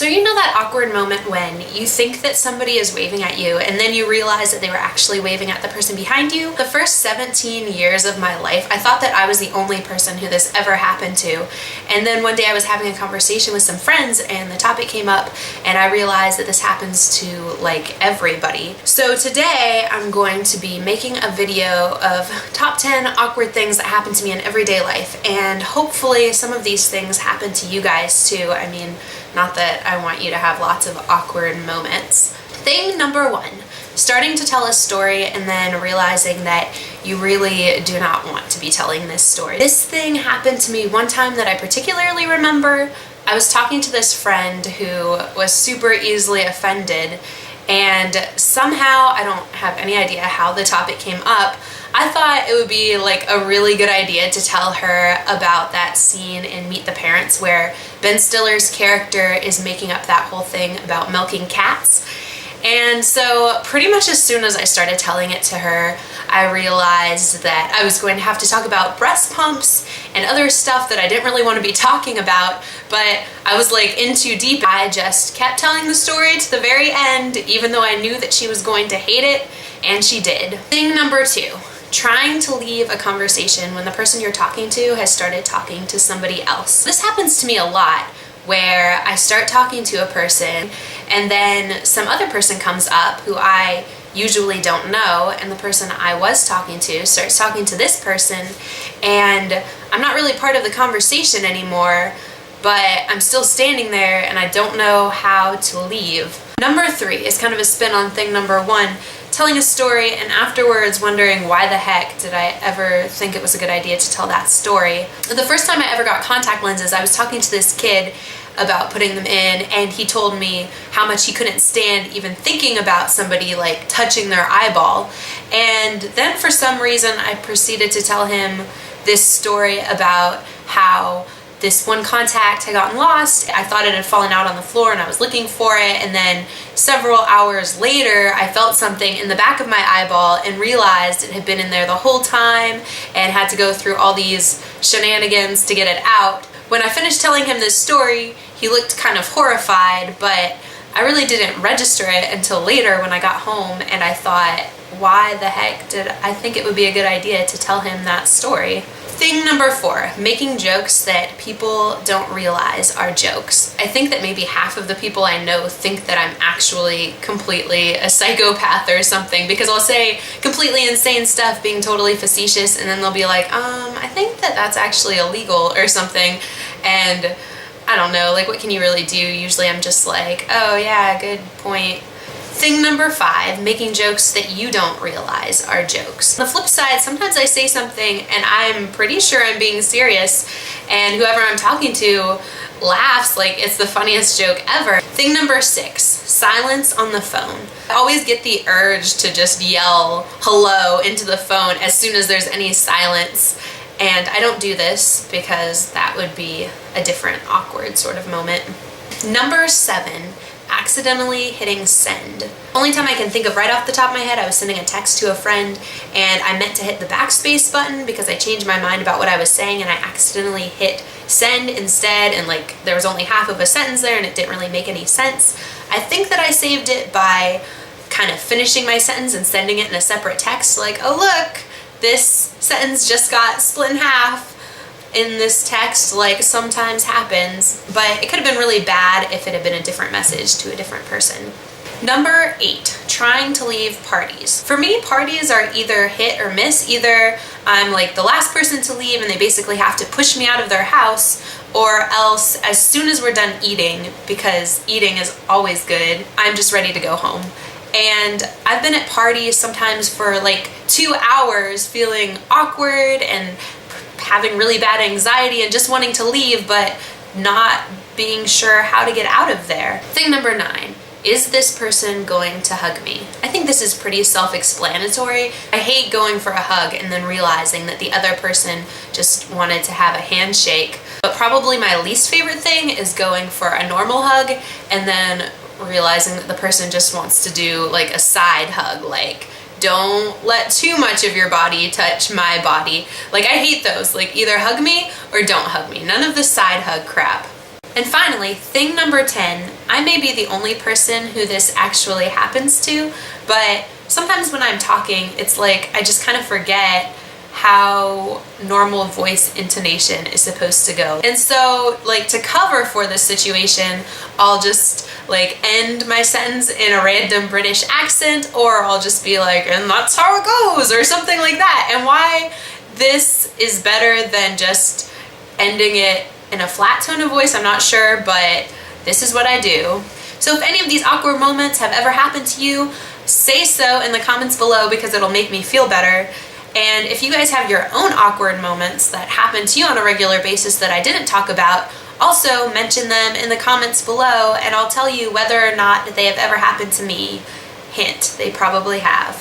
So you know that awkward moment when you think that somebody is waving at you and then you realize that they were actually waving at the person behind you? The first 17 years of my life, I thought that I was the only person who this ever happened to. And then one day I was having a conversation with some friends and the topic came up and I realized that this happens to like everybody. So today I'm going to be making a video of top 10 awkward things that happen to me in everyday life, and hopefully some of these things happen to you guys too. I mean, not that I want you to have lots of awkward moments. Thing number 1, starting to tell a story and then realizing that you really do not want to be telling this story. This thing happened to me one time that I particularly remember. I was talking to this friend who was super easily offended, and somehow, I don't have any idea how the topic came up, I thought it would be like a really good idea to tell her about that scene in Meet the Parents where Ben Stiller's character is making up that whole thing about milking cats. And so pretty much as soon as I started telling it to her, I realized that I was going to have to talk about breast pumps and other stuff that I didn't really want to be talking about, but I was like in too deep. I just kept telling the story to the very end, even though I knew that she was going to hate it, and she did. Thing number 2. Trying to leave a conversation when the person you're talking to has started talking to somebody else. This happens to me a lot, where I start talking to a person and then some other person comes up who I usually don't know, and the person I was talking to starts talking to this person, and I'm not really part of the conversation anymore, but I'm still standing there and I don't know how to leave. Number 3 is kind of a spin on thing number 1. Telling a story and afterwards wondering why the heck did I ever think it was a good idea to tell that story. The first time I ever got contact lenses, I was talking to this kid about putting them in, and he told me how much he couldn't stand even thinking about somebody like touching their eyeball. And then for some reason I proceeded to tell him this story about how this one contact had gotten lost. I thought it had fallen out on the floor and I was looking for it, and then several hours later I felt something in the back of my eyeball and realized it had been in there the whole time and had to go through all these shenanigans to get it out. When I finished telling him this story, he looked kind of horrified, but I really didn't register it until later when I got home, and I thought, why the heck did I think it would be a good idea to tell him that story? Thing number 4, making jokes that people don't realize are jokes. I think that maybe half of the people I know think that I'm actually completely a psychopath or something, because I'll say completely insane stuff being totally facetious, and then they'll be like, I think that that's actually illegal or something, and I don't know, like what can you really do? Usually I'm just like, oh yeah, good point. Thing number 5, making jokes that you don't realize are jokes. On the flip side, sometimes I say something and I'm pretty sure I'm being serious, and whoever I'm talking to laughs like it's the funniest joke ever. Thing number 6, silence on the phone. I always get the urge to just yell hello into the phone as soon as there's any silence, and I don't do this because that would be a different awkward sort of moment. Number 7, accidentally hitting send. Only time I can think of right off the top of my head, I was sending a text to a friend and I meant to hit the backspace button because I changed my mind about what I was saying, and I accidentally hit send instead, and like there was only half of a sentence there and it didn't really make any sense. I think that I saved it by kind of finishing my sentence and sending it in a separate text, like, oh look, this sentence just got split in half in this text, like sometimes happens, but it could have been really bad if it had been a different message to a different person. Number 8, trying to leave parties. For me, parties are either hit or miss. Either I'm like the last person to leave and they basically have to push me out of their house, or else as soon as we're done eating, because eating is always good, I'm just ready to go home. And I've been at parties sometimes for like 2 hours feeling awkward and having really bad anxiety and just wanting to leave, but not being sure how to get out of there. Thing number 9, is this person going to hug me? I think this is pretty self-explanatory. I hate going for a hug and then realizing that the other person just wanted to have a handshake. But probably my least favorite thing is going for a normal hug and then realizing that the person just wants to do like a side hug, like don't let too much of your body touch my body. Like I hate those, like either hug me or don't hug me. None of the side hug crap. And finally, thing number 10, I may be the only person who this actually happens to, but sometimes when I'm talking, it's like I just kind of forget how normal voice intonation is supposed to go. And so, like, to cover for this situation, I'll just like end my sentence in a random British accent, or I'll just be like, and that's how it goes, or something like that. And why this is better than just ending it in a flat tone of voice, I'm not sure, but this is what I do. So if any of these awkward moments have ever happened to you, say so in the comments below, because it'll make me feel better. And if you guys have your own awkward moments that happen to you on a regular basis that I didn't talk about, also mention them in the comments below, and I'll tell you whether or not they have ever happened to me. Hint, they probably have.